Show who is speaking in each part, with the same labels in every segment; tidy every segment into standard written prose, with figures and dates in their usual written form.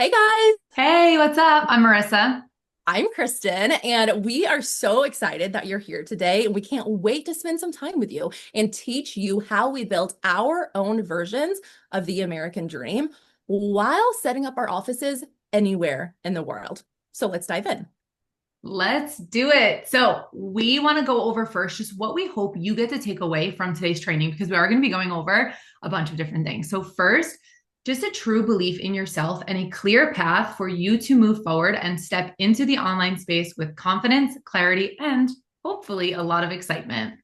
Speaker 1: Hey guys,
Speaker 2: Hey, what's up? I'm Marissa.
Speaker 1: I'm Kristen, and we are so excited that you're here today. And we can't wait to spend some time with you and teach you how we built our own versions of the American dream while setting up our offices anywhere in the world. So let's dive in.
Speaker 2: Let's do it. So, we want to go over first just what we hope you get to take away from today's training because we are going to be going over a bunch of different things. So, first, just a true belief in yourself and a clear path for you to move forward and step into the online space with confidence, clarity, and hopefully a lot of excitement.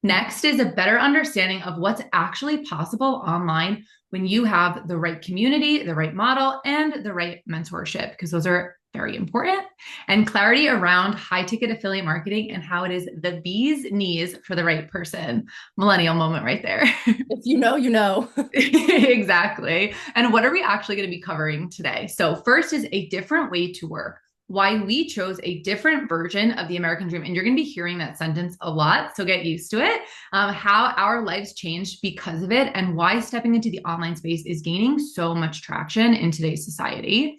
Speaker 2: Next is a better understanding of what's actually possible online when you have the right community, the right model, and the right mentorship, because those are very important. And clarity around high ticket affiliate marketing and how it is the bee's knees for the right person. Millennial moment right there.
Speaker 1: If you know, you know.
Speaker 2: Exactly. And what are we actually going to be covering today? So, first is a different way to work, why we chose a different version of the American dream. And you're going to be hearing that sentence a lot. So get used to it. How our lives changed because of it, and why stepping into the online space is gaining so much traction in today's society.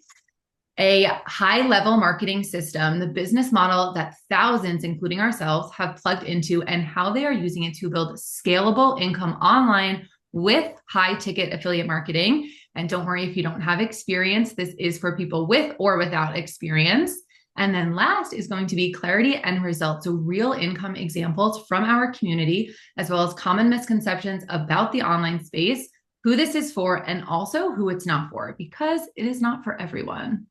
Speaker 2: A high level marketing system, the business model that thousands, including ourselves, have plugged into, and how they are using it to build scalable income online with high ticket affiliate marketing. And don't worry if you don't have experience, this is for people with or without experience. And then last is going to be clarity and results. So, real income examples from our community, as well as common misconceptions about the online space, who this is for, and also who it's not for, because it is not for everyone.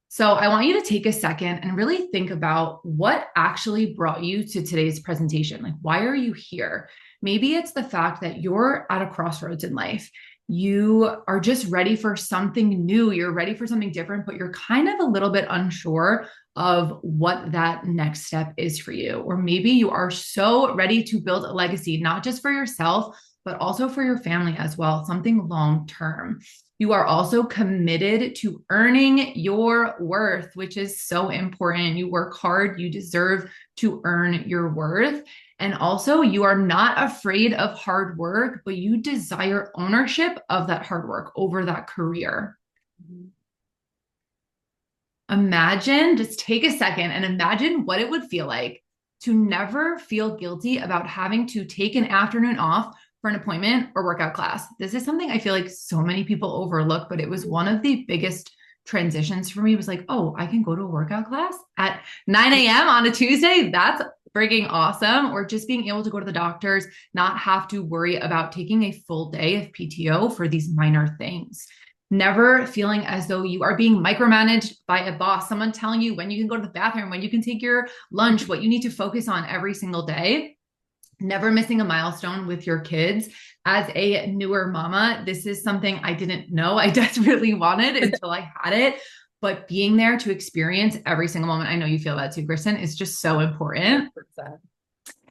Speaker 2: So I want you to take a second and really think about what actually brought you to today's presentation. Like, why are you here? Maybe it's the fact that you're at a crossroads in life. You are just ready for something new. You're ready for something different, but you're kind of a little bit unsure of what that next step is for you. Or maybe you are so ready to build a legacy, not just for yourself, but also for your family as well, something long term. You are also committed to earning your worth, which is so important. You work hard, you deserve to earn your worth. And also, you are not afraid of hard work, but you desire ownership of that hard work over that career. Imagine, just take a second and imagine what it would feel like to never feel guilty about having to take an afternoon off for an appointment or workout class. This is something I feel like so many people overlook, but it was one of the biggest transitions for me. It was like, oh, I can go to a workout class at 9 a.m. on a Tuesday. That's freaking awesome. Or just being able to go to the doctors, not have to worry about taking a full day of PTO for these minor things. Never feeling as though you are being micromanaged by a boss, someone telling you when you can go to the bathroom, when you can take your lunch, what you need to focus on every single day. Never missing a milestone with your kids. As a newer mama, this is something I didn't know I desperately wanted until I had it. But being there to experience every single moment, I know you feel that too, Kristen, is just so important.
Speaker 1: 100%.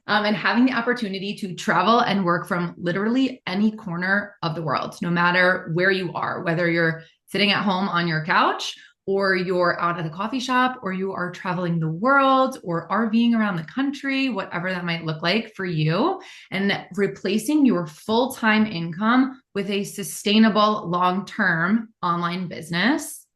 Speaker 2: And having the opportunity to travel and work from literally any corner of the world, no matter where you are, whether you're sitting at home on your couch, or you're out at a coffee shop, or you are traveling the world, or RVing around the country, whatever that might look like for you, and replacing your full time income with a sustainable long term online business.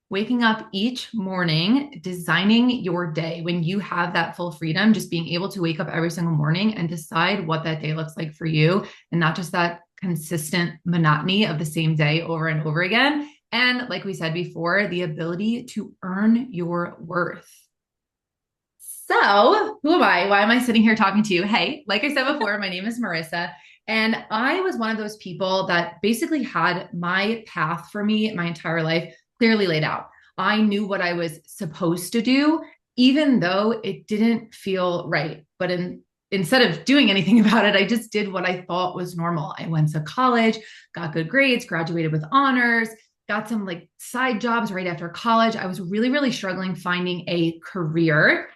Speaker 2: Waking up each morning, designing your day when you have that full freedom, just being able to wake up every single morning and decide what that day looks like for you, and not just that consistent monotony of the same day over and over again. And like we said before, the ability to earn your worth. So, who am I? Why am I sitting here talking to you? Hey, like I said before, my name is Marissa. And I was one of those people that basically had my path for me my entire life clearly laid out. I knew what I was supposed to do, even though it didn't feel right. But instead of doing anything about it, I just did what I thought was normal. I went to college, got good grades, graduated with honors, got some like side jobs right after college. I was really, really struggling finding a career.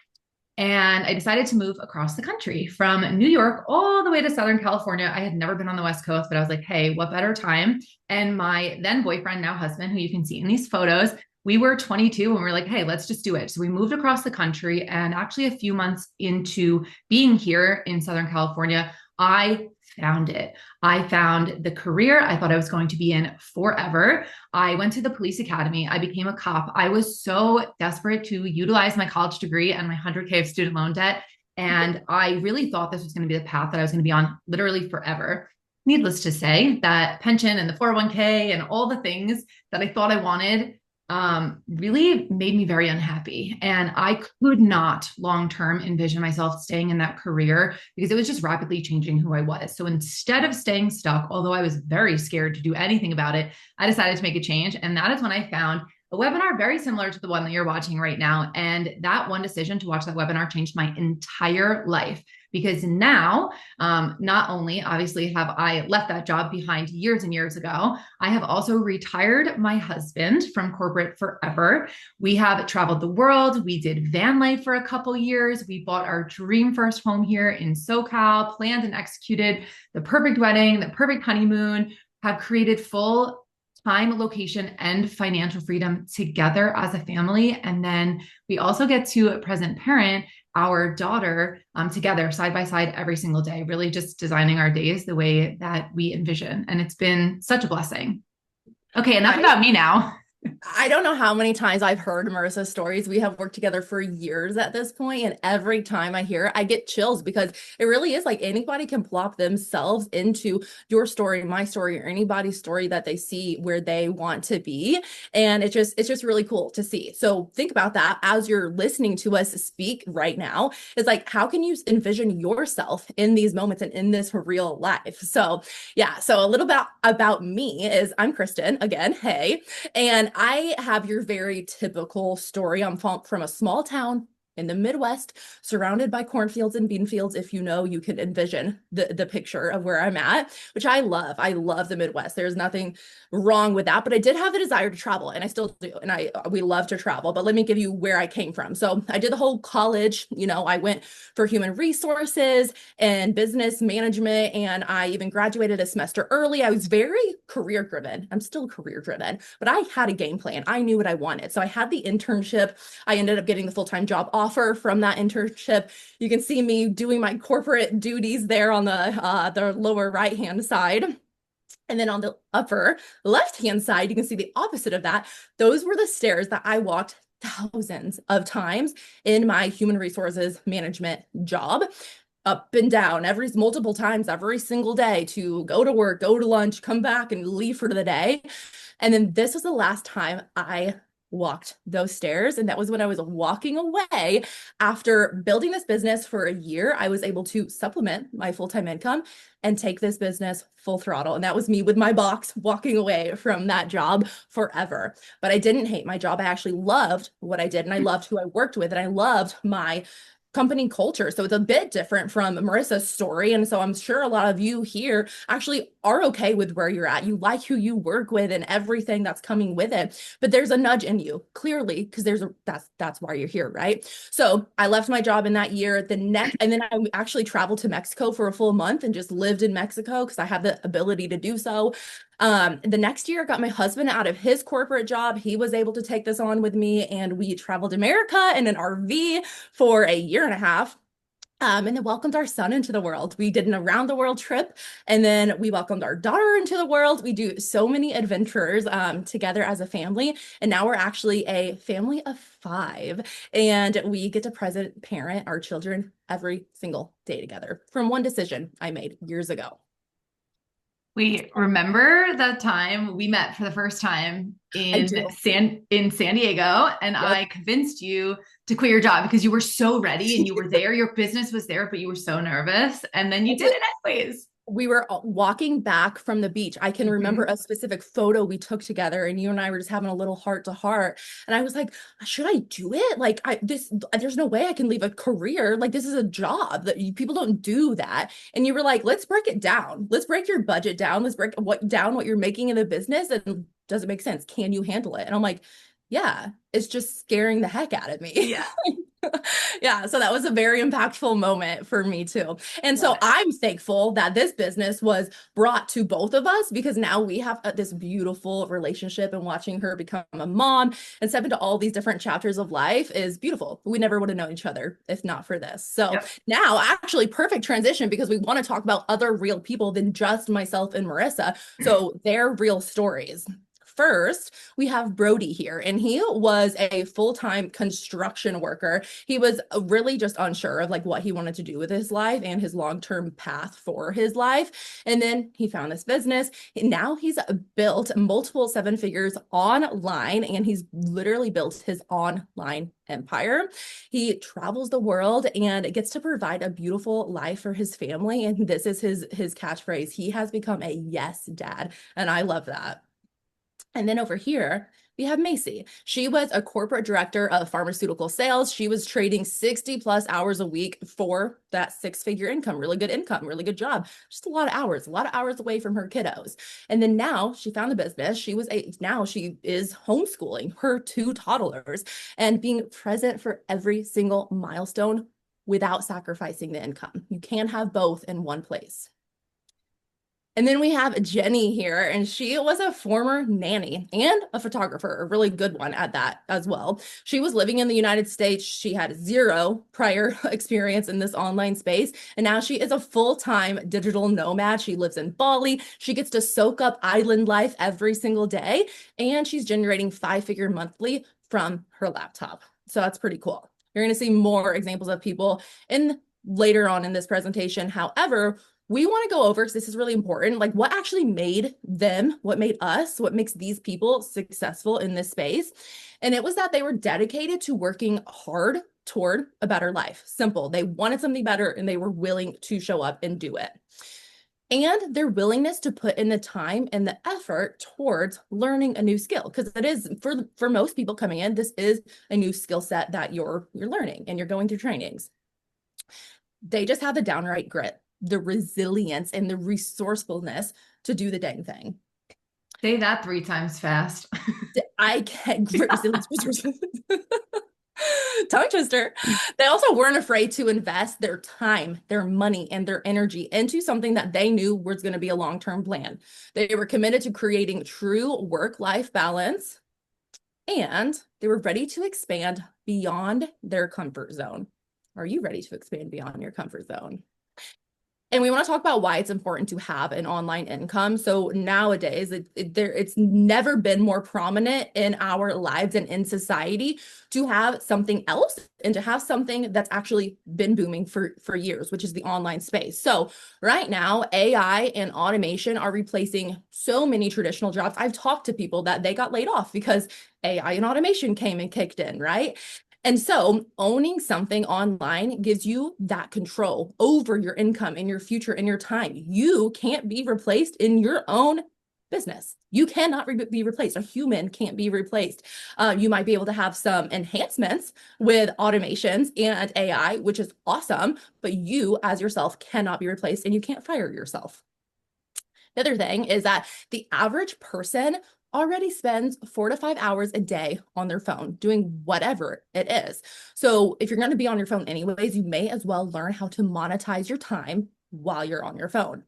Speaker 2: And I decided to move across the country from New York all the way to Southern California. I had never been on the West Coast, but I was like, hey, what better time? And my then boyfriend, now husband, who you can see in these photos, we were 22 and we were like, hey, let's just do it. So we moved across the country. And actually, a few months into being here in Southern California, I found it. I found the career I thought I was going to be in forever. I went to the police academy. I became a cop. I was so desperate to utilize my college degree and my 100K of student loan debt. And I really thought this was going to be the path that I was going to be on literally forever. Needless to say, that pension and the 401k and all the things that I thought I wanted really made me very unhappy. And I could not long term envision myself staying in that career because it was just rapidly changing who I was. So instead of staying stuck, although I was very scared to do anything about it, I decided to make a change. And that is when I found a webinar very similar to the one that you're watching right now. And that one decision to watch that webinar changed my entire life because now, not only obviously have I left that job behind years and years ago, I have also retired my husband from corporate forever. We have traveled the world. We did van life for a couple years. We bought our dream first home here in SoCal, planned and executed the perfect wedding, the perfect honeymoon, have created full time, location, and financial freedom together as a family. And then we also get to present parent our daughter together side by side every single day, really just designing our days the way that we envision. And it's been such a blessing. Okay, enough about me now.
Speaker 1: I don't know how many times I've heard Marissa's stories. We have worked together for years at this point, and every time I hear it, I get chills because it really is like anybody can plop themselves into your story, my story, or anybody's story that they see where they want to be. And it's just really cool to see. So think about that as you're listening to us speak right now. It's like, how can you envision yourself in these moments and in this real life? So yeah, so a little bit about me is I'm Kristen again. Hey. And I have your very typical story. I'm from a small town in the Midwest, surrounded by cornfields and bean fields. If you know, you can envision the picture of where I'm at, which I love. I love the Midwest. There's nothing wrong with that, but I did have the desire to travel, and I still do. And we love to travel. But let me give you where I came from. So I did the whole college. I went for human resources and business management, and I even graduated a semester early. I was very career driven. I'm still career driven, but I had a game plan. I knew what I wanted. So I had the internship. I ended up getting the full-time job offer from that internship. You can see me doing my corporate duties there on the lower right-hand side. And then on the upper left-hand side, you can see the opposite of that. Those were the stairs that I walked thousands of times in my human resources management job, up and down multiple times every single day to go to work, go to lunch, come back and leave for the day. And then this was the last time I walked those stairs. And that was when I was walking away after building this business for a year. I was able to supplement my full-time income and take this business full throttle. And that was me with my box walking away from that job forever. But I didn't hate my job. I actually loved what I did, and I loved who I worked with, and I loved my company culture. So it's a bit different from Marissa's story. And so I'm sure a lot of you here actually are okay with where you're at. You like who you work with and everything that's coming with it. But there's a nudge in you, clearly, because that's why you're here, right? So I left my job in that year. And then I actually traveled to Mexico for a full month and just lived in Mexico because I have the ability to do so. The next year, I got my husband out of his corporate job. He was able to take this on with me, and we traveled America in an RV for a year and a half. And then welcomed our son into the world. We did an around the world trip, and then we welcomed our daughter into the world. We do so many adventures together as a family. And now we're actually a family of 5, and we get to present parent our children every single day together from one decision I made years ago.
Speaker 2: We remember that time we met for the first time in San Diego, and yep. I convinced you to quit your job because you were so ready and you were there. Your business was there, but you were so nervous, and then you did it anyways.
Speaker 1: We were walking back from the beach. I can remember a specific photo we took together, and you and I were just having a little heart to heart. And I was like, should I do it? Like there's no way I can leave a career. Like, this is a job that people don't do that. And you were like, let's break it down. Let's break your budget down. Let's break down what you're making in the business. And does it make sense? Can you handle it? And I'm like, yeah, it's just scaring the heck out of me.
Speaker 2: Yeah.
Speaker 1: Yeah, so that was a very impactful moment for me too. And
Speaker 2: Love
Speaker 1: so
Speaker 2: it.
Speaker 1: I'm thankful that this business was brought to both of us because now we have this beautiful relationship, and watching her become a mom and step into all these different chapters of life is beautiful. We never would have known each other if not for this. So
Speaker 2: Yep.
Speaker 1: now, actually, perfect transition because we want to talk about other real people than just myself and Marissa. So their real stories. First, we have Brody here, and he was a full-time construction worker. He was really just unsure of like what he wanted to do with his life and his long-term path for his life. And then he found this business. Now he's built multiple seven figures online, and he's literally built his online empire. He travels the world and gets to provide a beautiful life for his family. And this is his catchphrase. He has become a yes dad, and I love that. And then over here, we have Macy. She was a corporate director of pharmaceutical sales. She was trading 60 plus hours a week for that six-figure income, really good job. Just a lot of hours away from her kiddos. And then now she found the business. Now she is homeschooling her two toddlers and being present for every single milestone without sacrificing the income. You can't have both in one place. And then we have Jenny here, and she was a former nanny and a photographer, a really good one at that as well. She was living in the United States. She had zero prior experience in this online space, and now she is a full-time digital nomad. She lives in Bali. She gets to soak up island life every single day, and she's generating five-figure monthly from her laptop. So that's pretty cool. You're going to see more examples of people in later on in this presentation. However, we want to go over, because this is really important, like what actually made them, what made us, what makes these people successful in this space. And it was that they were dedicated to working hard toward a better life. Simple. They wanted something better and they were willing to show up and do it. And their willingness to put in the time and the effort towards learning a new skill, because it is for most people coming in, this is a new skill set that you're learning and you're going through trainings. They just have the downright grit, the resilience, and the resourcefulness to do the dang thing.
Speaker 2: Say that three times fast.
Speaker 1: I can grit, resilience, resourcefulness. Tongue twister. They also weren't afraid to invest their time, their money, and their energy into something that they knew was going to be a long-term plan. They were committed to creating true work-life balance, and they were ready to expand beyond their comfort zone. Are you ready to expand beyond your comfort zone? And we want to talk about why it's important to have an online income. So nowadays, it's never been more prominent in our lives and in society to have something else and to have something that's actually been booming for years, which is the online space. So right now, AI and automation are replacing so many traditional jobs. I've talked to people that they got laid off because AI and automation came and kicked in, right? And so owning something online gives you that control over your income and your future and your time. You can't be replaced in your own business. You cannot be replaced. A human can't be replaced. You might be able to have some enhancements with automations and AI, which is awesome, but you as yourself cannot be replaced, and you can't fire yourself. The other thing is that the average person already spends 4 to 5 hours a day on their phone doing whatever it is. So if you're going to be on your phone anyways, you may as well learn how to monetize your time while you're on your phone.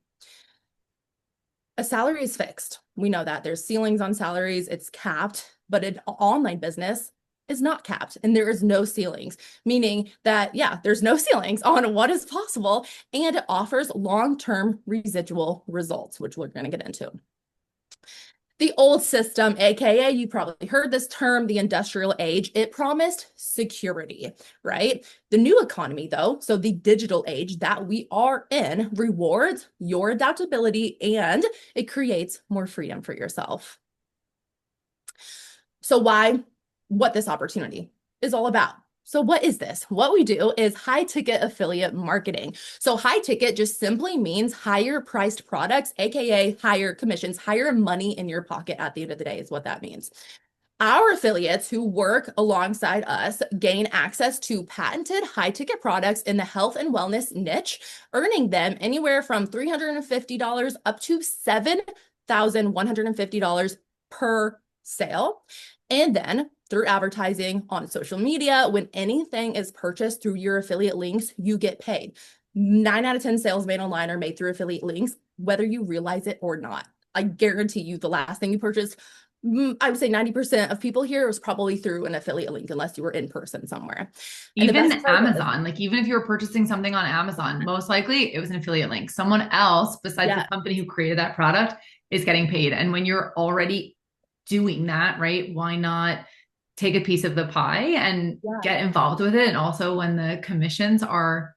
Speaker 1: A salary is fixed. We know that there's ceilings on salaries, it's capped, but an online business is not capped and there is no ceilings, meaning that, yeah, there's no ceilings on what is possible, and it offers long-term residual results, which we're going to get into. The old system, AKA, you probably heard this term, the industrial age, it promised security, right? The new economy, though, so the digital age that we are in, rewards your adaptability and it creates more freedom for yourself. So what this opportunity is all about. So what is this? What we do is high ticket affiliate marketing. So high ticket just simply means higher priced products, AKA higher commissions, higher money in your pocket at the end of the day is what that means. Our affiliates who work alongside us gain access to patented high ticket products in the health and wellness niche, earning them anywhere from $350 up to $7,150 per sale. And then through advertising on social media. When anything is purchased through your affiliate links, you get paid. 9 out of 10 sales made online are made through affiliate links, whether you realize it or not. I guarantee you the last thing you purchased, I would say 90% of people here was probably through an affiliate link, unless you were in person somewhere. And the
Speaker 2: Even
Speaker 1: best part is,
Speaker 2: Amazon, like even if you were purchasing something on Amazon, most likely it was an affiliate link. Someone else besides the
Speaker 1: yeah,
Speaker 2: company who created that product is getting paid. And when you're already doing that, right, why not take a piece of the pie and
Speaker 1: yeah,
Speaker 2: get involved with it? And also when the commissions are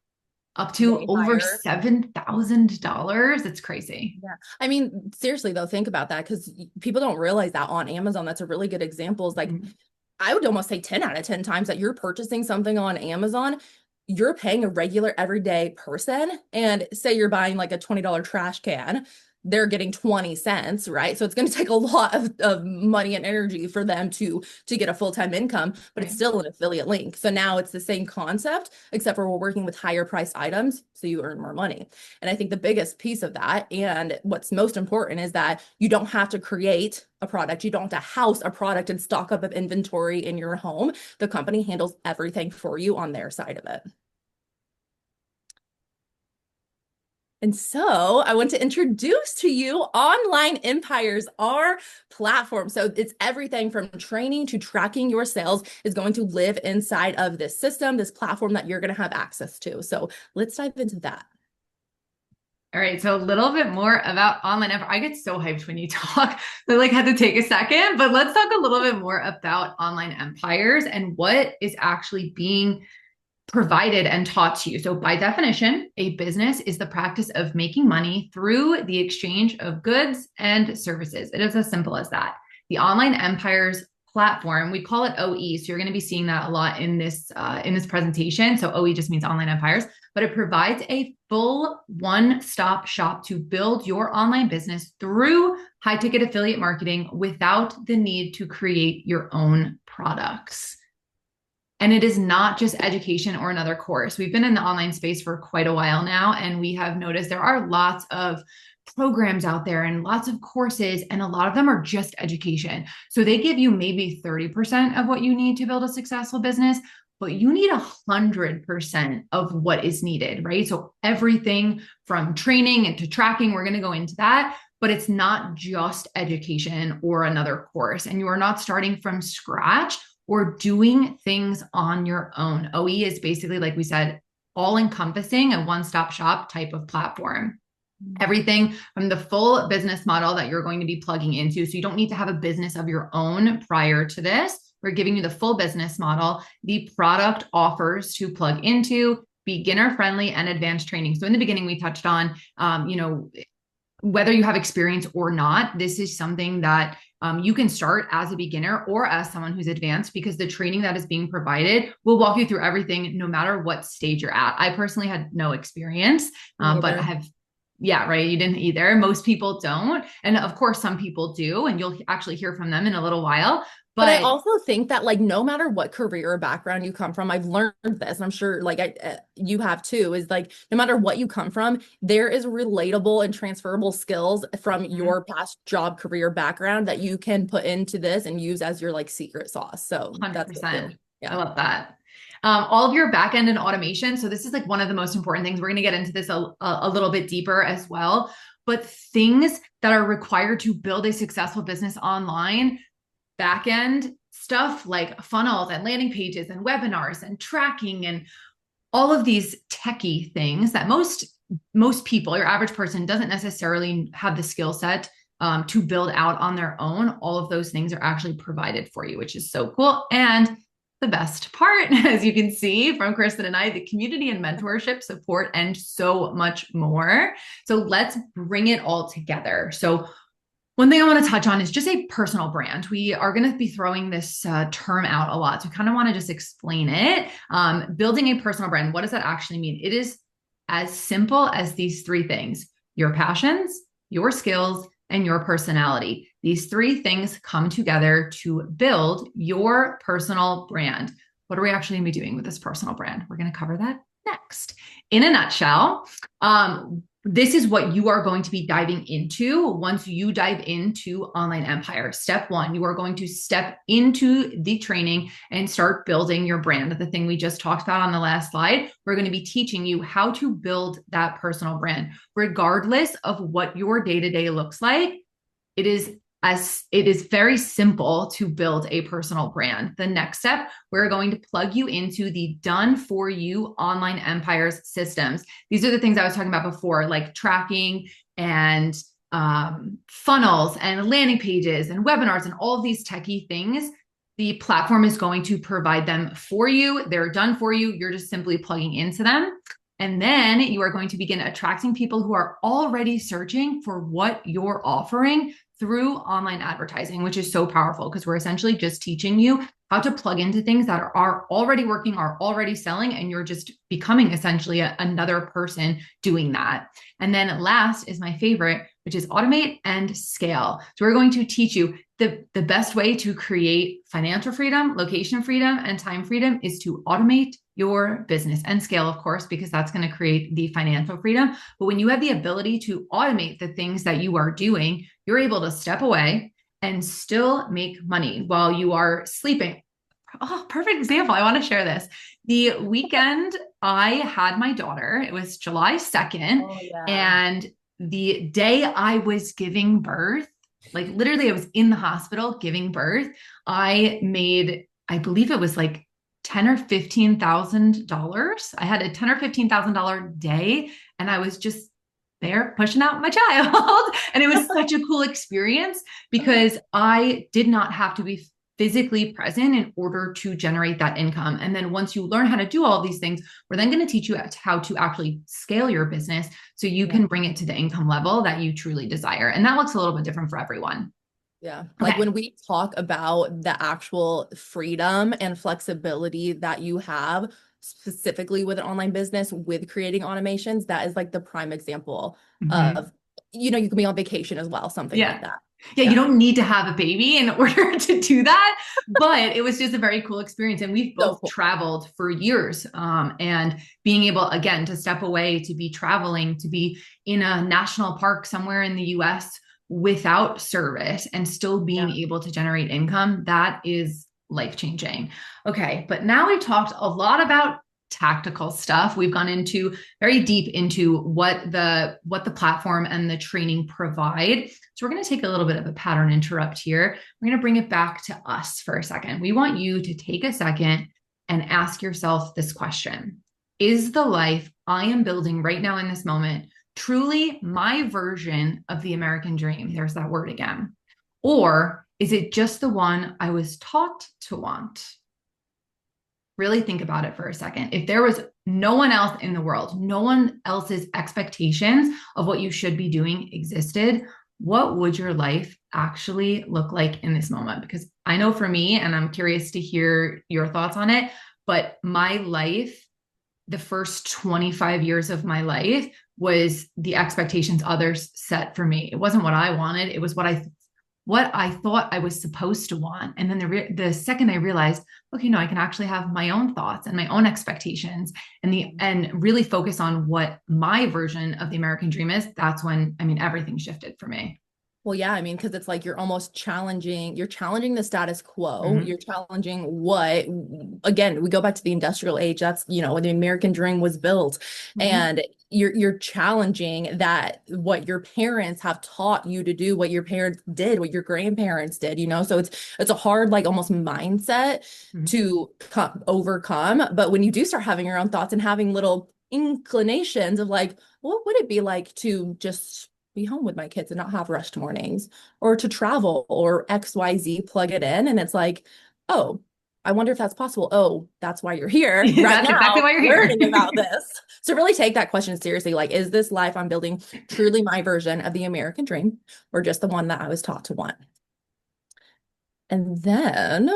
Speaker 2: up to
Speaker 1: way
Speaker 2: over
Speaker 1: higher.
Speaker 2: $7,000, it's crazy.
Speaker 1: Yeah. I mean, seriously though, think about that because people don't realize that on Amazon. That's a really good example. Is like,
Speaker 2: Mhm.
Speaker 1: I would almost say 10 out of 10 times that you're purchasing something on Amazon, you're paying a regular everyday person. And say you're buying like a $20 trash can, they're getting 20 cents, right? So it's going to take a lot of money and energy for them to get a full-time income, but it's
Speaker 2: Right.
Speaker 1: still an affiliate link. So now it's the same concept, except for we're working with higher priced items, so you earn more money. And I think the biggest piece of that, and what's most important, is that you don't have to create a product. You don't have to house a product and stock up of inventory in your home. The company handles everything for you on their side of it. And so I want to introduce to you Online Empires, our platform. So it's everything from training to tracking your sales is going to live inside of this system, this platform that you're going to have access to. So let's dive into that.
Speaker 2: All right, so a little bit more about online empire. I get so hyped when you talk. I like had to take a second, but let's talk a little bit more about online empires and what is actually being provided and taught to you. So by definition, a business is the practice of making money through the exchange of goods and services. It is as simple as that. The Online Empires platform, we call it OE. So you're going to be seeing that a lot in this presentation. So OE just means Online Empires, but it provides a full one-stop shop to build your online business through high-ticket affiliate marketing without the need to create your own products. And it is not just education or another course. We've been in the online space for quite a while now, and we have noticed there are lots of programs out there and lots of courses, and a lot of them are just education. So they give you maybe 30% of what you need to build a successful business, but you need 100% of what is needed, right? So everything from training and to tracking, we're going to go into that, but it's not just education or another course. And you are not starting from scratch or doing things on your own. OE is basically, like we said, all encompassing a one-stop shop type of platform. Everything from the full business model that you're going to be plugging into. So you don't need to have a business of your own prior to this. We're giving you the full business model, the product offers to plug into, beginner friendly and advanced training. So in the beginning, we touched on, whether you have experience or not, this is something that you can start as a beginner or as someone who's advanced, because the training that is being provided will walk you through everything no matter what stage you're at. I personally had no experience, but I have, yeah, right. You didn't either. Most people don't. And of course, some people do, and you'll actually hear from them in a little while.
Speaker 1: But I
Speaker 2: But
Speaker 1: also think that like no matter what career or background you come from, I've learned this, and I'm sure like you have too, is like no matter what you come from, there is relatable and transferable skills from your past job career background that you can put into this and use as your like secret sauce. So that's good too.
Speaker 2: 100%. I
Speaker 1: Yeah.
Speaker 2: love that. All of your backend and automation. So this is like one of the most important things. We're going to get into this a little bit deeper as well. But things that are required to build a successful business online, backend stuff like funnels and landing pages and webinars and tracking and all of these techie things that most people, your average person, doesn't necessarily have the skill set to build out on their own. All of those things are actually provided for you, which is so cool. And the best part, as you can see from Kristen and I, the community and mentorship support and so much more. So let's bring it all together. So one thing I want to touch on is just a personal brand. We are going to be throwing this term out a lot. So we kind of want to just explain it. Building a personal brand, what does that actually mean? It is as simple as these three things: your passions, your skills, and your personality. These three things come together to build your personal brand. What are we actually going to be doing with this personal brand? We're going to cover that next. In a nutshell, this is what you are going to be diving into once you dive into online empire. Step one, you are going to step into the training and start building your brand. The thing we just talked about on the last slide, we're going to be teaching you how to build that personal brand, regardless of what your day-to-day looks like. It is very simple to build a personal brand. The next step, we're going to plug you into the done for you online empires systems. These are the things I was talking about before, like tracking and funnels and landing pages and webinars and all of these techie things. The platform is going to provide them for you. They're done for you. You're just simply plugging into them. And then you are going to begin attracting people who are already searching for what you're offering through online advertising, which is so powerful because we're essentially just teaching you how to plug into things that are already working, are already selling, and you're just becoming essentially another person doing that. And then last is my favorite, which is automate and scale. So we're going to teach you the best way to create financial freedom, location freedom, and time freedom is to automate your business and scale, of course, because that's going to create the financial freedom. But when you have the ability to automate the things that you are doing, you're able to step away and still make money while you are sleeping. Oh, perfect example. I want to share this. The weekend I had my daughter, it was July 2nd.
Speaker 1: Oh, yeah.
Speaker 2: And the day I was giving birth, like literally I was in the hospital giving birth, I made, I believe it was like ten or $15,000. I had a $10,000 or $15,000 day, and I was just there pushing out my child. And it was such a cool experience because I did not have to be physically present in order to generate that income. And then once you learn how to do all of these things, we're then going to teach you how to actually scale your business so you can bring it to the income level that you truly desire. And that looks a little bit different for everyone.
Speaker 1: Yeah. Like
Speaker 2: Okay.
Speaker 1: when we talk about the actual freedom and flexibility that you have specifically with an online business with creating automations, that is like the prime example
Speaker 2: Mhm.
Speaker 1: of, you can be on vacation as well, something like
Speaker 2: Yeah.
Speaker 1: that.
Speaker 2: Yeah, you
Speaker 1: Yeah.
Speaker 2: don't need to have a baby in order to do that, but it was just a very cool experience. And we've
Speaker 1: So
Speaker 2: both
Speaker 1: cool.
Speaker 2: traveled for years. And being able, again, to step away, to be traveling, to be in a national park somewhere in the US without service and still being
Speaker 1: Yeah.
Speaker 2: able to generate income, that is life changing. Okay, but now we've talked a lot about tactical stuff. We've gone into very deep into what the platform and the training provide. So we're going to take a little bit of a pattern interrupt here. We're going to bring it back to us for a second. We want you to take a second and ask yourself this question. Is the life I am building right now in this moment truly my version of the American dream? There's that word again. Or is it just the one I was taught to want? Really think about it for a second. If there was no one else in the world, no one else's expectations of what you should be doing existed, what would your life actually look like in this moment? Because I know for me, and I'm curious to hear your thoughts on it, but my life, the first 25 years of my life was the expectations others set for me. It wasn't what I wanted. It was what I thought I was supposed to want. And then the second I realized, okay, no, I can actually have my own thoughts and my own expectations and really focus on what my version of the American dream is. That's when, I mean, everything shifted for me.
Speaker 1: Well, yeah, I mean, because it's like you're challenging the status quo.
Speaker 2: Mm-hmm.
Speaker 1: You're challenging what, again, we go back to the industrial age. That's, when the American dream was built.
Speaker 2: Mm-hmm.
Speaker 1: And you're challenging that what your parents have taught you to do, what your parents did, what your grandparents did. So it's a hard, like almost mindset to overcome. But when you do start having your own thoughts and having little inclinations of like, what would it be like to just be home with my kids and not have rushed mornings or to travel or XYZ, plug it in. And it's like, oh, I wonder if that's possible. Oh, that's why you're here right
Speaker 2: That's exactly
Speaker 1: now
Speaker 2: why you're here.
Speaker 1: learning about this. So really take that question seriously. Like, is this life I'm building truly my version of the American dream or just the one that I was taught to want? And then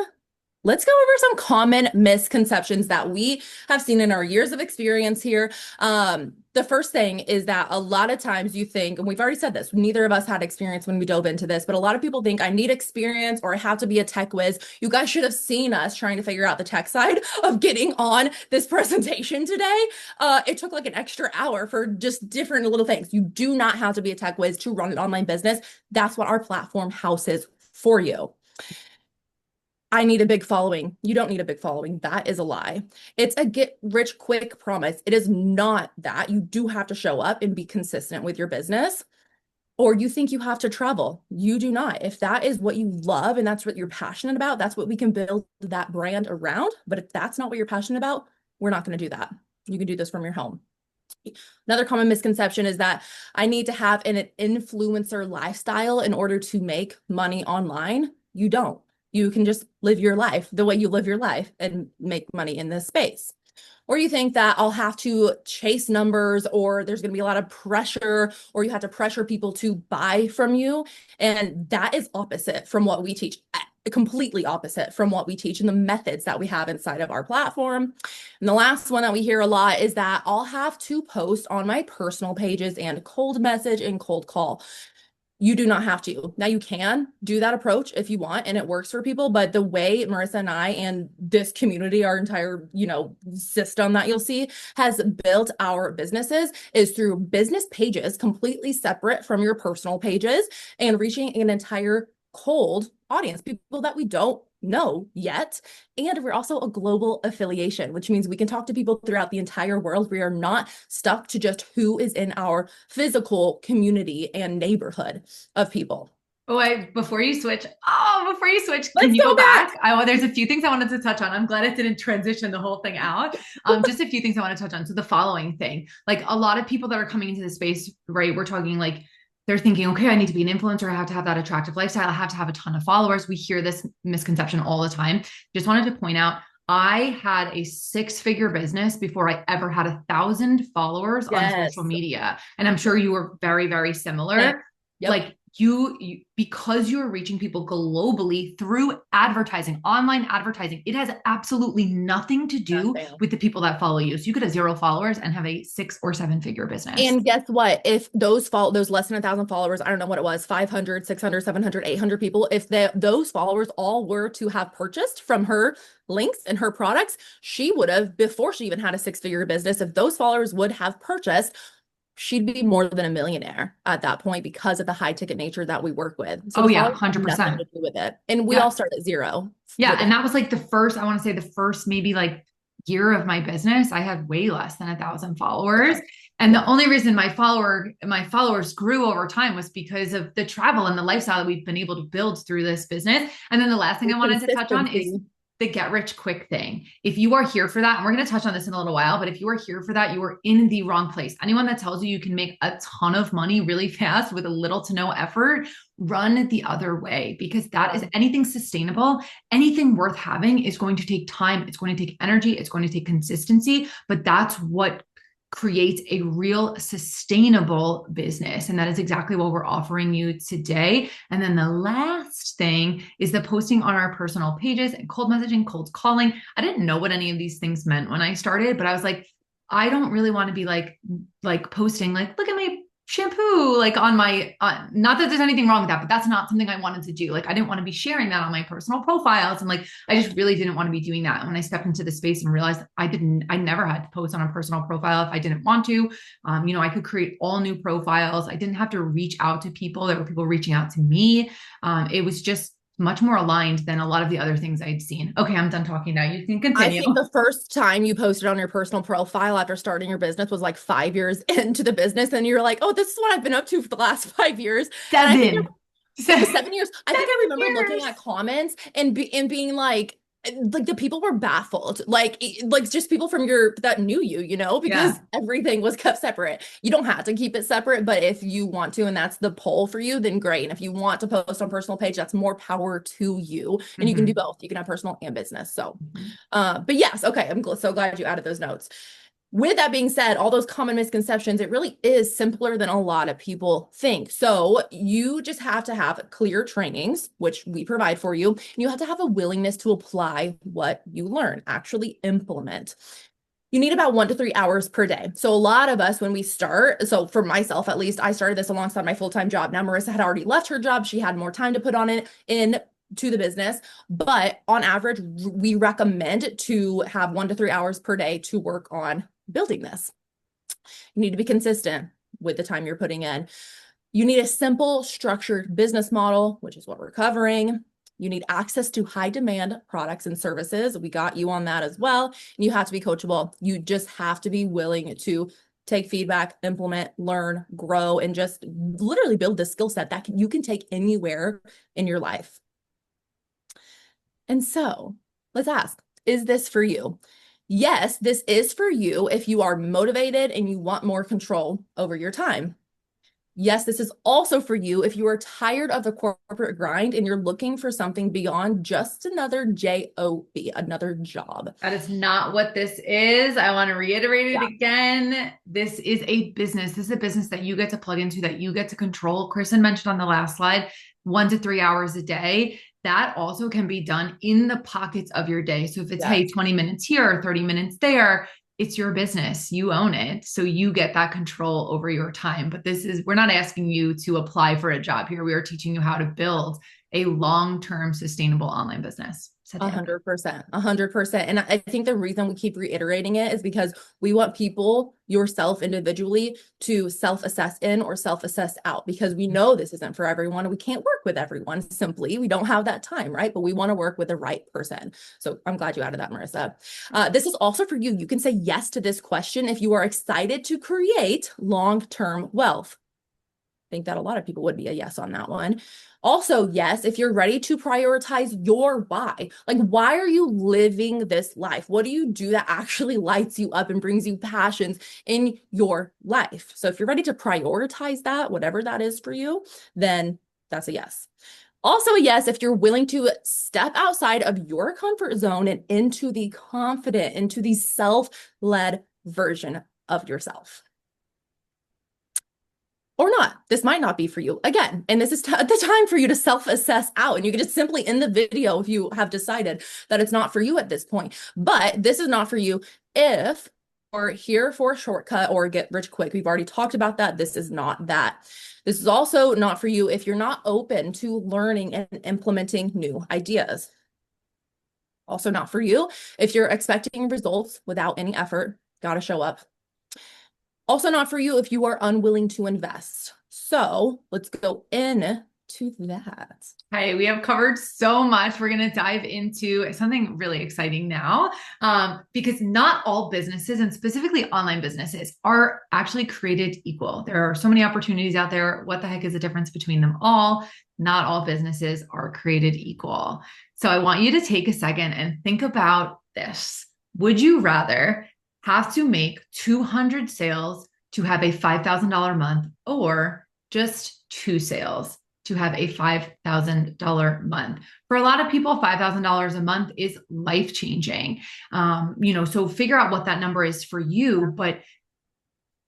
Speaker 1: let's go over some common misconceptions that we have seen in our years of experience here. The first thing is that a lot of times you think, and we've already said this, neither of us had experience when we dove into this, but a lot of people think I need experience or I have to be a tech whiz. You guys should have seen us trying to figure out the tech side of getting on this presentation today. It took like an extra hour for just different little things. You do not have to be a tech whiz to run an online business. That's what our platform houses for you. I need a big following. You don't need a big following. That is a lie. It's a get rich quick promise. It is not that. You do have to show up and be consistent with your business, or you think you have to travel. You do not. If that is what you love and that's what you're passionate about, that's what we can build that brand around. But if that's not what you're passionate about, we're not going to do that. You can do this from your home. Another common misconception is that I need to have an influencer lifestyle in order to make money online. You don't. You can just live your life the way you live your life and make money in this space. Or you think that I'll have to chase numbers, or there's going to be a lot of pressure, or you have to pressure people to buy from you. And that is opposite from what we teach, completely opposite from what we teach and the methods that we have inside of our platform. And the last one that we hear a lot is that I'll have to post on my personal pages and cold message and cold call. You do not have to. Now you can do that approach if you want and it works for people, but the way Marissa and I and this community, our entire, system that you'll see has built our businesses is through business pages completely separate from your personal pages and reaching an entire cold audience, people that we don't know yet. And we're also a global affiliation, which means we can talk to people throughout the entire world. We are not stuck to just who is in our physical community and neighborhood of people.
Speaker 2: Oh, before you switch,
Speaker 1: Let's
Speaker 2: can you go
Speaker 1: back?
Speaker 2: There's a few things I wanted to touch on. I'm glad it didn't transition the whole thing out. Just a few things I want to touch on. So the following thing, like a lot of people that are coming into the space, right? We're talking like, they're thinking, okay, I need to be an influencer. I have to have that attractive lifestyle. I have to have a ton of followers. We hear this misconception all the time. Just wanted to point out, I had a 6-figure business before I ever had 1,000 followers on social media. And I'm sure you were very, very similar. Yep. Like you, because you're reaching people globally through advertising, online advertising, it has absolutely nothing to do with the people that follow you. So you could have 0 followers and have a 6 or 7-figure business.
Speaker 1: And guess what? If those less than 1,000 followers, I don't know what it was, 500, 600, 700, 800 people, if those followers all were to have purchased from her links and her products, she would have, before she even had a 6-figure business, if those followers would have purchased, she'd be more than a millionaire at that point because of the high ticket nature that we work with. So
Speaker 2: 100%.
Speaker 1: Nothing to do with it. And we all start at 0.
Speaker 2: Yeah. And that was like I want to say the first maybe like year of my business, I had way less than 1,000 followers. And the only reason my followers grew over time was because of the travel and the lifestyle that we've been able to build through this business. And then the last thing I wanted to touch on is the get rich quick thing. If you are here for that, and we're going to touch on this in a little while, but if you are here for that, you are in the wrong place. Anyone that tells you can make a ton of money really fast with a little to no effort, run the other way, because that is anything sustainable, anything worth having is going to take time. It's going to take energy. It's going to take consistency, but that's what creates a real sustainable business. And that is exactly what we're offering you today. And then the last thing is the posting on our personal pages and cold messaging, cold calling. I didn't know what any of these things meant when I started, but I was like, I don't really want to be like posting, like, look at my shampoo, like on my, not that there's anything wrong with that, but that's not something I wanted to do. Like, I didn't want to be sharing that on my personal profiles. And like, I just really didn't want to be doing that. And when I stepped into the space and realized I never had to post on a personal profile if I didn't want to, I could create all new profiles. I didn't have to reach out to people. There were people reaching out to me. It was just much more aligned than a lot of the other things I'd seen. Okay, I'm done talking now. You can continue.
Speaker 1: I think the first time you posted on your personal profile after starting your business was like 5 years into the business. And you're like, oh, this is what I've been up to for the last 5 years.
Speaker 2: 7
Speaker 1: years. I think I remember looking at comments and being like the people were baffled, like just people from that knew you, because everything was kept separate. You don't have to keep it separate, but if you want to, and that's the poll for you, then great. And if you want to post on personal page, that's more power to you. And you can do both. You can have personal and business. So, but yes. Okay. I'm so glad you added those notes. With that being said, all those common misconceptions, it really is simpler than a lot of people think. So you just have to have clear trainings, which we provide for you. And you have to have a willingness to apply what you learn, actually implement. You need about 1 to 3 hours per day. So a lot of us, when we start, so for myself at least, I started this alongside my full-time job. Now Marissa had already left her job. She had more time to put on it in to the business. But on average, we recommend to have 1 to 3 hours per day to work on building this. You need to be consistent with the time you're putting in. You need a simple, structured business model, which is what we're covering. You need access to high demand products and services. We got you on that as well. And you have to be coachable. You just have to be willing to take feedback, implement, learn, grow, and just literally build the skill set that you can take anywhere in your life. And so let's ask, is this for you? Yes, this is for you if you are motivated and you want more control over your time. Yes, this is also for you if you are tired of the corporate grind and you're looking for something beyond just another job, another job.
Speaker 2: That is not what this is. I want to reiterate it again. This is a business. This is a business that you get to plug into, that you get to control. Kristen mentioned on the last slide, 1 to 3 hours a day. That also can be done in the pockets of your day. So if it's, hey, 20 minutes here or 30 minutes there, it's your business. You own it. So you get that control over your time. But we're not asking you to apply for a job here. We are teaching you how to build a long-term sustainable online business.
Speaker 1: 100%, 100%. And I think the reason we keep reiterating it is because we want people, yourself individually, to self-assess in or self-assess out, because we know this isn't for everyone. We can't work with everyone simply. We don't have that time, right? But we want to work with the right person. So I'm glad you added that, Marissa. This is also for you. You can say yes to this question if you are excited to create long-term wealth. I think that a lot of people would be a yes on that one. Also, yes, if you're ready to prioritize your why. Like, why are you living this life? What do you do that actually lights you up and brings you passions in your life? So if you're ready to prioritize that, whatever that is for you, then that's a yes. Also a yes if you're willing to step outside of your comfort zone and into the confident, into the self-led version of yourself. Or not. This might not be for you. Again, and this is the time for you to self-assess out. And you can just simply end the video if you have decided that it's not for you at this point. But this is not for you if you're here for a shortcut or get rich quick. We've already talked about that. This is not that. This is also not for you if you're not open to learning and implementing new ideas. Also not for you if you're expecting results without any effort. Got to show up. Also not for you if you are unwilling to invest. So let's go into that.
Speaker 2: Hey, we have covered so much. We're going to dive into something really exciting now, because not all businesses, and specifically online businesses, are actually created equal. There are so many opportunities out there. What the heck is the difference between them all? Not all businesses are created equal. So I want you to take a second and think about this. Would you rather have to make 200 sales to have a $5,000 month, or just 2 sales to have a $5,000 month? For a lot of people, $5,000 a month is life-changing. So figure out what that number is for you. But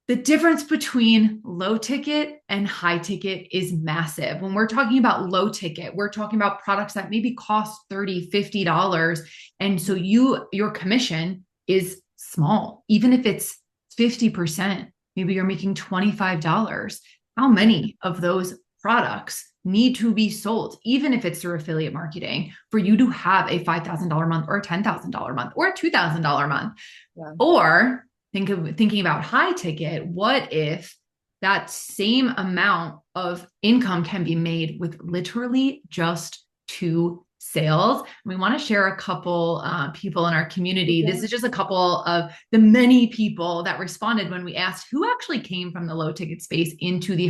Speaker 2: the difference between low ticket and high ticket is massive. When we're talking about low ticket, we're talking about products that maybe cost $30, $50. And so your commission is small. Even if it's 50%, maybe you're making $25. How many of those products need to be sold, even if it's through affiliate marketing, for you to have a $5,000 month or a $10,000 month or a $2,000 month? Yeah. Or thinking about high ticket, what if that same amount of income can be made with literally just 2 sales? We want to share a couple people in our community. This is just a couple of the many people that responded when we asked who actually came from the low ticket space into the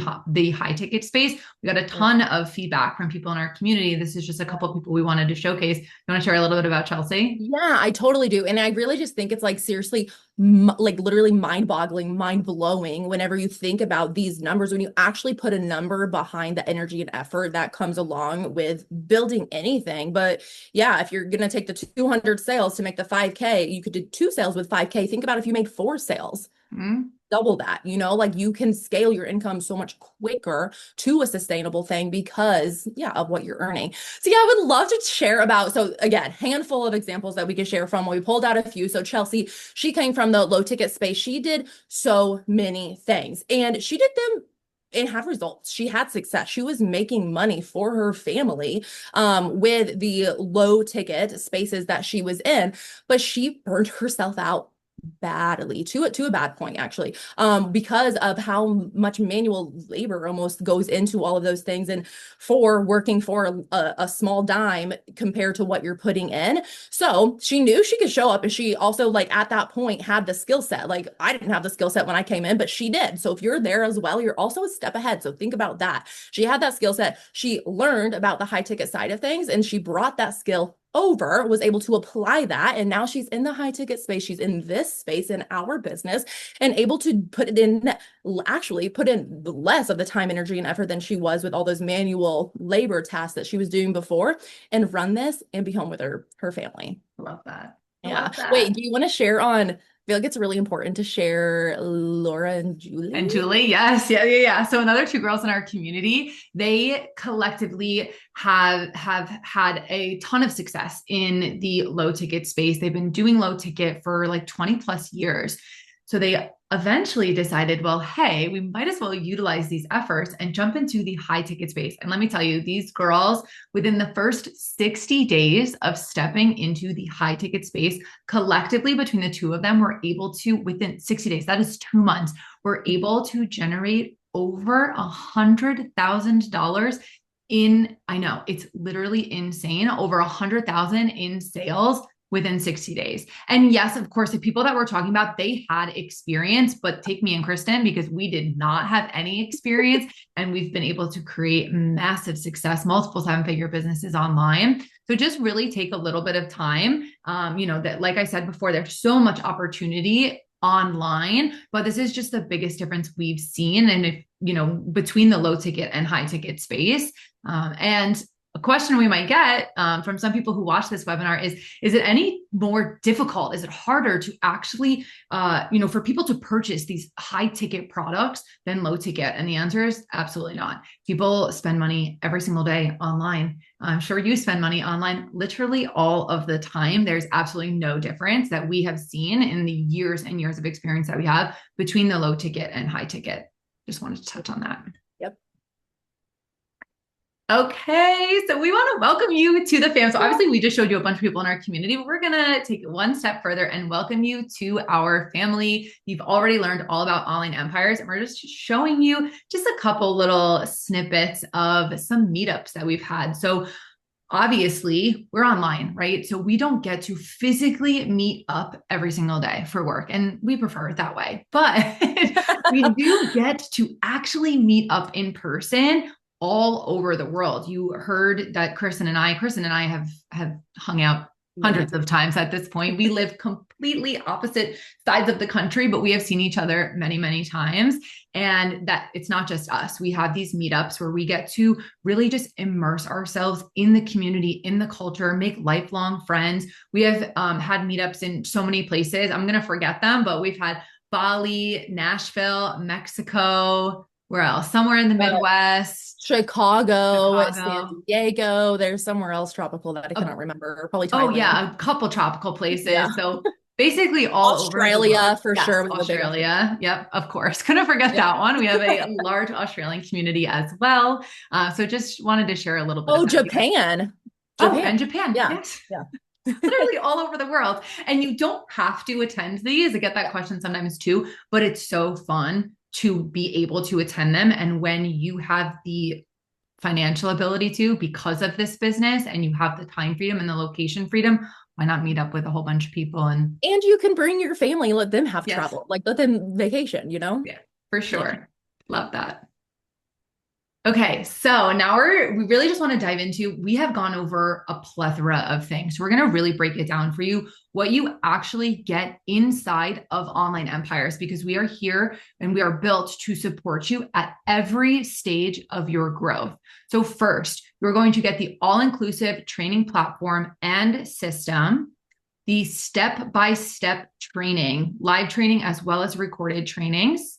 Speaker 2: high ticket space. We got a ton of feedback from people in our community. This is just a couple of people we wanted to showcase. You want to share a little bit about Chelsea?
Speaker 1: Yeah, I totally do. And I really just think it's like, seriously, like literally mind-boggling, mind-blowing whenever you think about these numbers, when you actually put a number behind the energy and effort that comes along with building anything. But yeah, if you're going to take the 200 sales to make the 5K, you could do two sales with 5K. Think about if you made four sales,
Speaker 2: Mm-hmm.
Speaker 1: double that, like you can scale your income so much quicker to a sustainable thing because yeah, of what you're earning. So yeah, I would love to share about, so again, handful of examples that we could share from. We pulled out a few. So Chelsea, she came from the low ticket space. She did so many things and she did them and had results. She had success. She was making money for her family with the low ticket spaces that she was in, but she burned herself out badly to a bad point actually, because of how much manual labor almost goes into all of those things, and for working for a small dime compared to what you're putting in. So she knew she could show up, and she also, like, at that point had the skill set. Like, I didn't have the skill set when I came in, but she did. So if you're there as well, you're also a step ahead. So think about that. She had that skill set, she learned about the high ticket side of things, and she brought that skill over, was able to apply that, and now she's in the high ticket space. She's in this space in our business and able to actually put in less of the time, energy, and effort than she was with all those manual labor tasks that she was doing before, and run this and be home with her family.
Speaker 2: Love that. I
Speaker 1: Yeah.
Speaker 2: love that.
Speaker 1: Wait, do you want to share on, I feel like it's really important to share Laura and
Speaker 2: And
Speaker 1: Julie?
Speaker 2: Julie, yes, yeah, yeah, yeah. So another two girls in our community, they collectively have had a ton of success in the low ticket space. They've been doing low ticket for like 20 plus years. So they eventually decided, well, hey, we might as well utilize these efforts and jump into the high ticket space. And let me tell you, these girls, within the first 60 days of stepping into the high ticket space, collectively between the two of them, were able to, within 60 days, that is 2 months, were able to generate over $100,000 in, I know it's literally insane, over 100,000 in sales within 60 days. And yes, of course, the people that we're talking about, they had experience, but take me and Kristen, because we did not have any experience, and we've been able to create massive success, multiple seven-figure businesses online. So just really take a little bit of time. That, like I said before, there's so much opportunity online, but this is just the biggest difference we've seen. And if, between the low ticket and high ticket space. And a question we might get from some people who watch this webinar is it any more difficult? Is it harder to actually, for people to purchase these high ticket products than low ticket? And the answer is absolutely not. People spend money every single day online. I'm sure you spend money online literally all of the time. There's absolutely no difference that we have seen in the years and years of experience that we have between the low ticket and high ticket. Just wanted to touch on that.
Speaker 1: Yep.
Speaker 2: Okay, so we want to welcome you to the fam. So obviously we just showed you a bunch of people in our community, but we're going to take it one step further and welcome you to our family. You've already learned all about online empires, and we're just showing you just a couple little snippets of some meetups that we've had. So obviously we're online, right? So we don't get to physically meet up every single day for work, and we prefer it that way, but we do get to actually meet up in person all over the world. You heard that Kristen and I have hung out hundreds of times at this point. We live completely opposite sides of the country, but we have seen each other many, many times. And that it's not just us. We have these meetups where we get to really just immerse ourselves in the community, in the culture, make lifelong friends. We have had meetups in so many places. I'm going to forget them, but we've had Bali, Nashville, Mexico, where else? Somewhere in the Midwest.
Speaker 1: Chicago, San
Speaker 2: Chicago.
Speaker 1: Diego. There's somewhere else tropical that I cannot remember. Probably
Speaker 2: Oh
Speaker 1: Thailand.
Speaker 2: yeah, a couple tropical
Speaker 1: Yeah.
Speaker 2: places. So basically all over the world.
Speaker 1: Australia for
Speaker 2: Yes,
Speaker 1: sure. We have a big Australia.
Speaker 2: Australia. Yep, of course. Couldn't forget
Speaker 1: Yeah.
Speaker 2: that one. We have a large Australian community as well. So just wanted to share a little bit of
Speaker 1: Oh,
Speaker 2: that.
Speaker 1: Japan.
Speaker 2: Oh,
Speaker 1: Japan.
Speaker 2: and Japan.
Speaker 1: Yeah.
Speaker 2: Yes.
Speaker 1: Yeah.
Speaker 2: Literally all over the world. And you don't have to attend these. I get that question sometimes too, but it's so fun to be able to attend them. And when you have the financial ability to, because of this business, and you have the time freedom and the location freedom, why not meet up with a whole bunch of people? And
Speaker 1: And you can bring your family, let them have
Speaker 2: yes,
Speaker 1: travel, like let them vacation,
Speaker 2: yeah, for
Speaker 1: Yeah.
Speaker 2: sure. Love that. Okay, so now we really just want to dive into, we have gone over a plethora of things. So we're going to really break it down for you, what you actually get inside of online empires, because we are here and we are built to support you at every stage of your growth. So first, you're going to get the all-inclusive training platform and system, the step-by-step training, live training, as well as recorded trainings,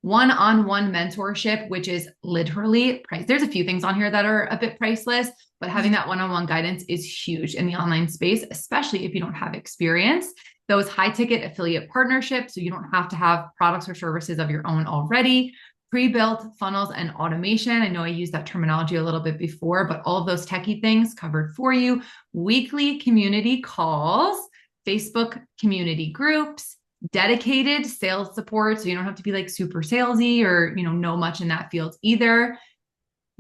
Speaker 2: one-on-one mentorship, which is literally price. There's a few things on here that are a bit priceless, but having that one-on-one guidance is huge in the online space, especially if you don't have experience. Those high ticket affiliate partnerships, so you don't have to have products or services of your own already. Pre-built funnels and automation. I know I used that terminology a little bit before, but all of those techie things covered for you. Weekly community calls, Facebook community groups, dedicated sales support, so you don't have to be like super salesy or know much in that field either.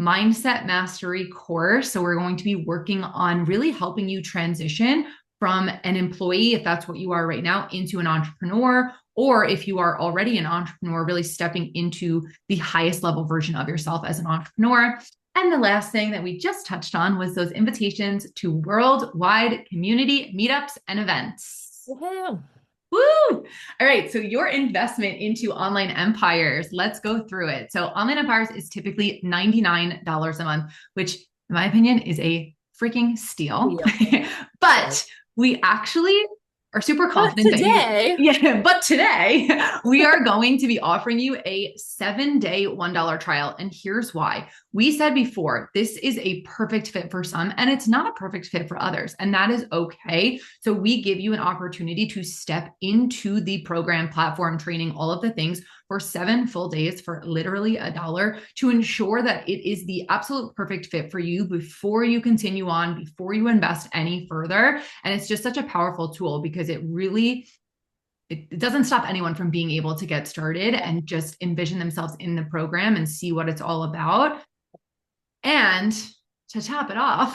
Speaker 2: Mindset mastery course, so we're going to be working on really helping you transition from an employee, if that's what you are right now, into an entrepreneur, or if you are already an entrepreneur, really stepping into the highest level version of yourself as an entrepreneur. And the last thing that we just touched on was those invitations to worldwide community meetups and events.
Speaker 1: Wow.
Speaker 2: Woo! All right. So your investment into online empires, let's go through it. So online empires is typically $99 a month, which in my opinion is a freaking steal. But we actually are super confident that but today we are going to be offering you a 7-day $1 trial. And here's why. We said before, this is a perfect fit for some, and it's not a perfect fit for others. And that is okay. So we give you an opportunity to step into the program, platform, training, all of the things for 7 full days for literally $1 to ensure that it is the absolute perfect fit for you before you continue on, before you invest any further. And it's just such a powerful tool because it really, it doesn't stop anyone from being able to get started and just envision themselves in the program and see what it's all about. And to top it off,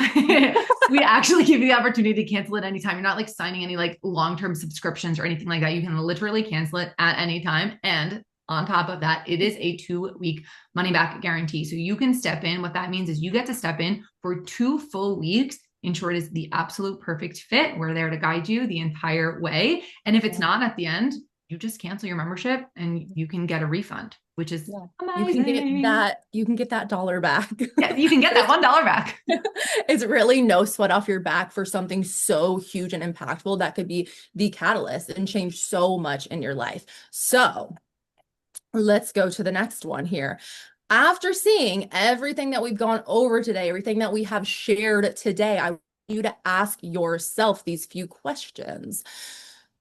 Speaker 2: we actually give you the opportunity to cancel it anytime. You're not like signing any like long-term subscriptions or anything like that. You can literally cancel it at any time. And on top of that, it is a 2-week money back guarantee. So you can step in. What that means is you get to step in for 2 full weeks. Ensure it is the absolute perfect fit. We're there to guide you the entire way. And if it's not at the end, you just cancel your membership and you can get a refund, which is amazing.
Speaker 1: You can get that dollar back.
Speaker 2: Yeah, you can get that $1 back.
Speaker 1: It's really no sweat off your back for something so huge and impactful that could be the catalyst and change so much in your life. So let's go to the next one here. After seeing everything that we've gone over today, everything that we have shared today, I want you to ask yourself these few questions.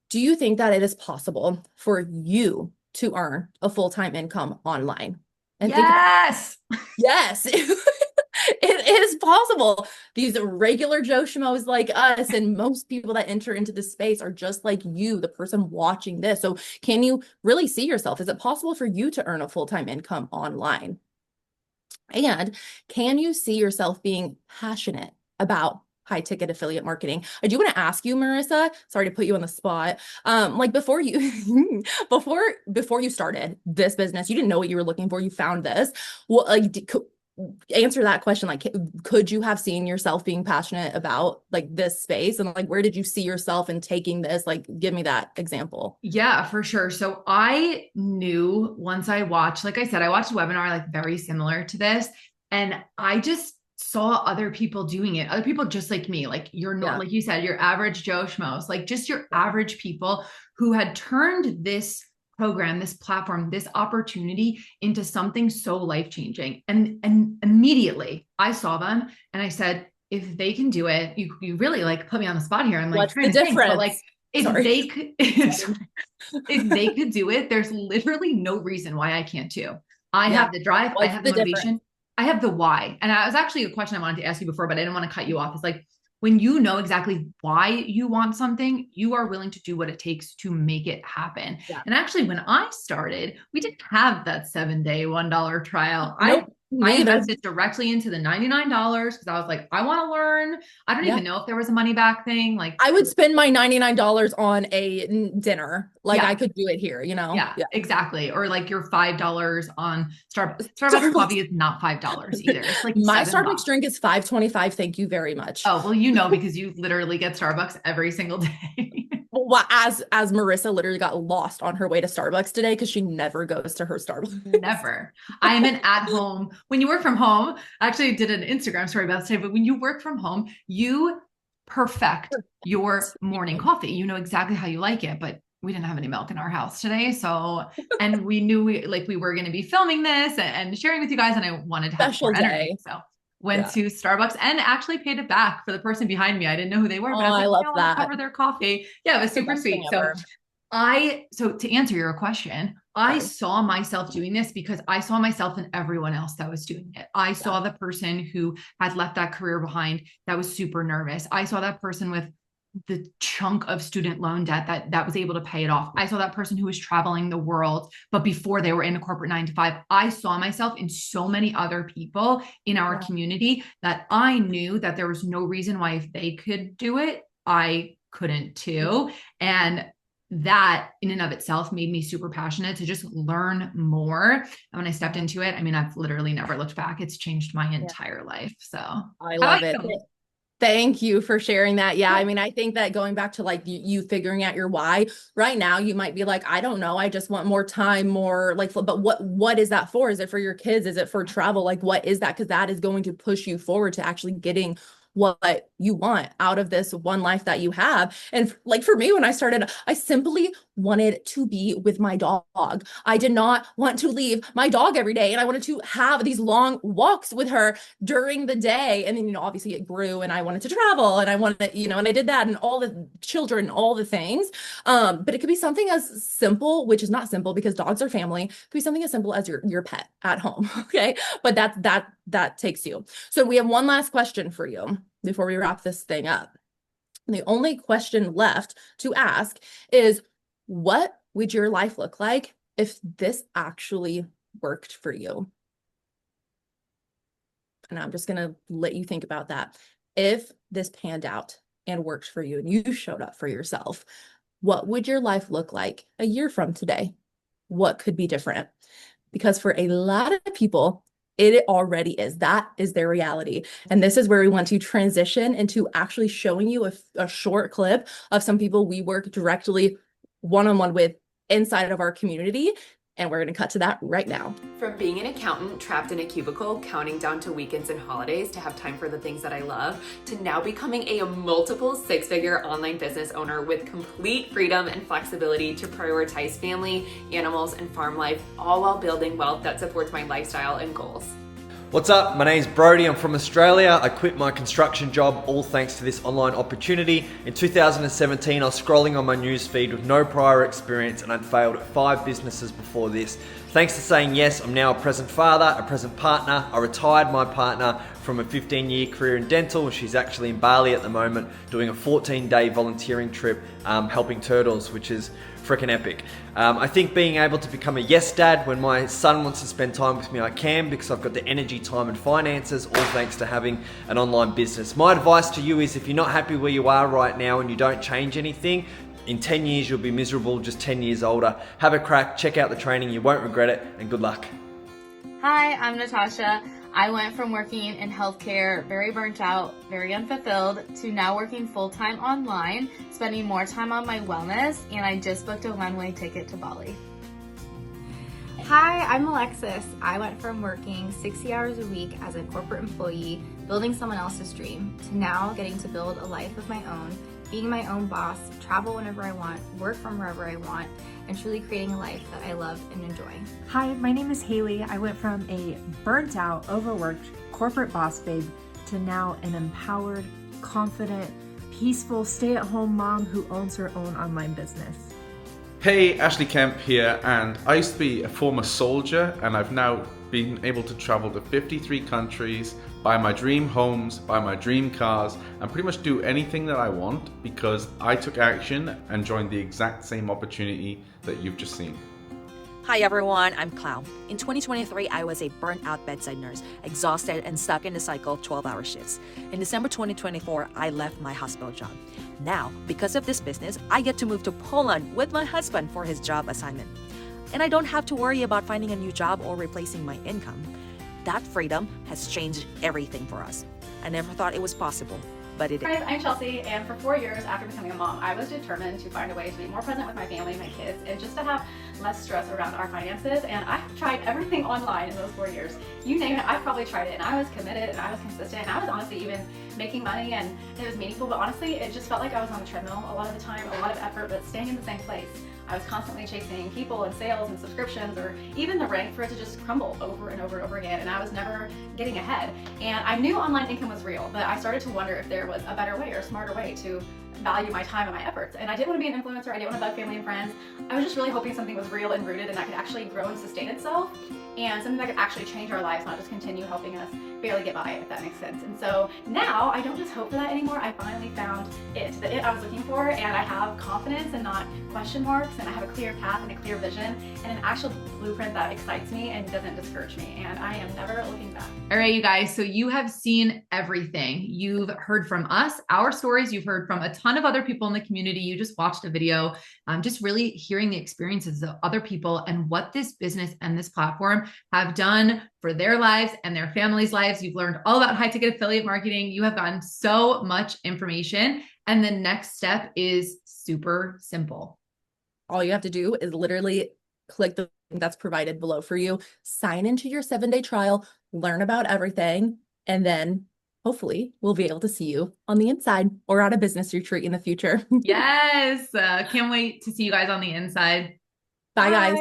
Speaker 1: Do you think that it is possible for you to earn a full-time income online?
Speaker 2: And yes.
Speaker 1: Yes. It is possible. These regular Joe Schmoes like us and most people that enter into this space are just like you, the person watching this. So can you really see yourself? Is it possible for you to earn a full-time income online? And can you see yourself being passionate about high ticket affiliate marketing? I do want to ask you, Marissa, sorry to put you on the spot. Like before you, before you started this business, you didn't know what you were looking for. You found this. Well, like, answer that question. Like, could you have seen yourself being passionate about like this space? And like, where did you see yourself in taking this? Like, give me that example.
Speaker 2: Yeah, for sure. So I knew once I watched, like I said, I watched a webinar like very similar to this, and I just saw other people doing it. Other people just like me, like you're not, like you said, your average Joe Schmoes, like just your average people who had turned this program, this platform, this opportunity into something so life-changing. And immediately I saw them and I said, if they can do it, you really like put me on the spot here. I'm like,
Speaker 1: what's the difference?
Speaker 2: Think, but like, if they could, if they could do it, there's literally no reason why I can't too. I have the drive, I have the motivation, I have the why. And that was actually a question I wanted to ask you before, but I didn't want to cut you off. It's like, when you know exactly why you want something, you are willing to do what it takes to make it happen. Yeah. And actually, when I started, we didn't have that 7-day $1 trial.
Speaker 1: Nope.
Speaker 2: I
Speaker 1: Me, there's
Speaker 2: invested directly into the $99 because I was like, I want to learn. I don't
Speaker 1: yeah.
Speaker 2: even know if there was a money back thing. Like,
Speaker 1: I would spend my $99 on a dinner. Like I
Speaker 2: yeah,
Speaker 1: could do it here, you know?
Speaker 2: yeah,
Speaker 1: Yeah.
Speaker 2: exactly. Or like your $5 on Starbucks
Speaker 1: Starbucks.
Speaker 2: coffee is not $5 either. It's like
Speaker 1: My Starbucks
Speaker 2: $7.
Speaker 1: drink is 5.25. Thank you very much.
Speaker 2: Oh, well, you know, because you literally get Starbucks every single day.
Speaker 1: Well, as Marissa literally got lost on her way to Starbucks today because she never goes to her Starbucks.
Speaker 2: Never. I am an at home. When you work from home, I actually did an Instagram story about this today, but when you work from home, you perfect your morning coffee. You know exactly how you like it, but we didn't have any milk in our house today. So, and we knew we were going to be filming this and sharing with you guys, and I wanted to have
Speaker 1: Special
Speaker 2: more energy.
Speaker 1: day.
Speaker 2: So went
Speaker 1: Yeah.
Speaker 2: to Starbucks and actually paid it back for the person behind me. I didn't know who they were,
Speaker 1: Oh,
Speaker 2: but I was
Speaker 1: I
Speaker 2: like,
Speaker 1: love
Speaker 2: I want to
Speaker 1: that.
Speaker 2: cover their coffee. Yeah, it was
Speaker 1: The
Speaker 2: super
Speaker 1: best thing
Speaker 2: sweet. So
Speaker 1: ever.
Speaker 2: so to answer your question, I
Speaker 1: Okay.
Speaker 2: saw myself doing this because I saw myself in everyone else that was doing it. I
Speaker 1: Yeah.
Speaker 2: saw the person who had left that career behind that was super nervous. I saw that person with the chunk of student loan debt that was able to pay it off. I saw that person who was traveling the world, but before they were in a corporate 9 to 5, I saw myself in so many other people in our
Speaker 1: Yeah.
Speaker 2: community that I knew that there was no reason why if they could do it, I couldn't too. And that in and of itself made me super passionate to just learn more. And when I stepped into it, I mean, I've literally never looked back. It's changed my
Speaker 1: Yeah.
Speaker 2: entire life. So how
Speaker 1: I
Speaker 2: about
Speaker 1: love it.
Speaker 2: you?
Speaker 1: Thank you for sharing that. Yeah, I mean, I think that going back to like you figuring out your why, right now you might be like, I don't know, I just want more time, more like, but what is that for? Is it for your kids? Is it for travel? Like, what is that? Because that is going to push you forward to actually getting what you want out of this one life that you have. And like for me, when I started, I simply wanted to be with my dog. I did not want to leave my dog every day. And I wanted to have these long walks with her during the day. And then, obviously it grew and I wanted to travel and I wanted, and I did that and all the children, all the things. But it could be something as simple, which is not simple because dogs are family. It could be something as simple as your pet at home. Okay. But that takes you. So we have one last question for you before we wrap this thing up. And the only question left to ask is, what would your life look like if this actually worked for you? And I'm just going to let you think about that. If this panned out and worked for you and you showed up for yourself, what would your life look like a year from today? What could be different? Because for a lot of people, it already is. That is their reality. And this is where we want to transition into actually showing you a short clip of some people we work directly one-on-one with inside of our community. And we're going to cut to that right now.
Speaker 3: From being an accountant trapped in a cubicle, counting down to weekends and holidays to have time for the things that I love, to now becoming a multiple six-figure online business owner with complete freedom and flexibility to prioritize family, animals, and farm life, all while building wealth that supports my lifestyle and goals.
Speaker 4: What's up? My name's Brody. I'm from Australia. I quit my construction job all thanks to this online opportunity. In 2017, I was scrolling on my news feed with no prior experience and I'd failed at 5 businesses before this. Thanks to saying yes, I'm now a present father, a present partner. I retired my partner from a 15-year career in dental. She's actually in Bali at the moment doing a 14-day volunteering trip helping turtles, which is freaking epic. I think being able to become a yes dad when my son wants to spend time with me, I can, because I've got the energy, time and finances, all thanks to having an online business. My advice to you is if you're not happy where you are right now and you don't change anything, in 10 years you'll be miserable, just 10 years older. Have a crack, check out the training, you won't regret it, and good luck.
Speaker 5: Hi, I'm Natasha. I went from working in healthcare, very burnt out, very unfulfilled, to now working full-time online, spending more time on my wellness, and I just booked a one-way ticket to Bali.
Speaker 6: Hi, I'm Alexis. I went from working 60 hours a week as a corporate employee, building someone else's dream, to now getting to build a life of my own, being my own boss, travel whenever I want, work from wherever I want, and truly creating a life that I love and enjoy.
Speaker 7: Hi, my name is Haley. I went from a burnt out, overworked corporate boss babe to now an empowered, confident, peaceful stay-at-home mom who owns her own online business.
Speaker 8: Hey, Ashley Kemp here, and I used to be a former soldier, and I've now been able to travel to 53 countries, buy my dream homes, buy my dream cars, and pretty much do anything that I want because I took action and joined the exact same opportunity that you've just seen.
Speaker 9: Hi everyone, I'm Clown. In 2023, I was a burnt out bedside nurse, exhausted and stuck in the cycle of 12-hour shifts. In December 2024, I left my hospital job. Now, because of this business, I get to move to Poland with my husband for his job assignment. And I don't have to worry about finding a new job or replacing my income. That freedom has changed everything for us. I never thought it was possible, but it is.
Speaker 10: Hi, I'm Chelsea, and for 4 years after becoming a mom, I was determined to find a way to be more present with my family, my kids, and just to have less stress around our finances. And I've tried everything online in those 4 years. You name it, I've probably tried it, and I was committed, and I was consistent, and I was honestly even making money, and it was meaningful, but honestly, it just felt like I was on a treadmill a lot of the time, a lot of effort, but staying in the same place. I was constantly chasing people and sales and subscriptions, or even the rank for it to just crumble over and over and over again, and I was never getting ahead. And I knew online income was real, but I started to wonder if there was a better way or a smarter way to value my time and my efforts. And I didn't want to be an influencer, I didn't want to bug family and friends. I was just really hoping something was real and rooted and that could actually grow and sustain itself, and something that could actually change our lives, not just continue helping us barely get by, if that makes sense. And so now I don't just hope for that anymore. I finally found the it I was looking for, and I have confidence and not question marks, and I have a clear path and a clear vision and an actual blueprint that excites me and doesn't discourage me, and I am never looking back.
Speaker 2: All right, you guys, so you have seen everything. You've heard from us, our stories. You've heard from a ton of other people in the community. You just watched a video, just really hearing the experiences of other people and what this business and this platform have done for their lives and their families' lives. You've learned all about high-ticket affiliate marketing. You have gotten so much information. And the next step is super simple.
Speaker 1: All you have to do is literally click the link that's provided below for you, sign into your 7-day trial, learn about everything, and then hopefully we'll be able to see you on the inside or at a business retreat in the future.
Speaker 2: Yes. Can't wait to see you guys on the inside.
Speaker 1: Bye, guys.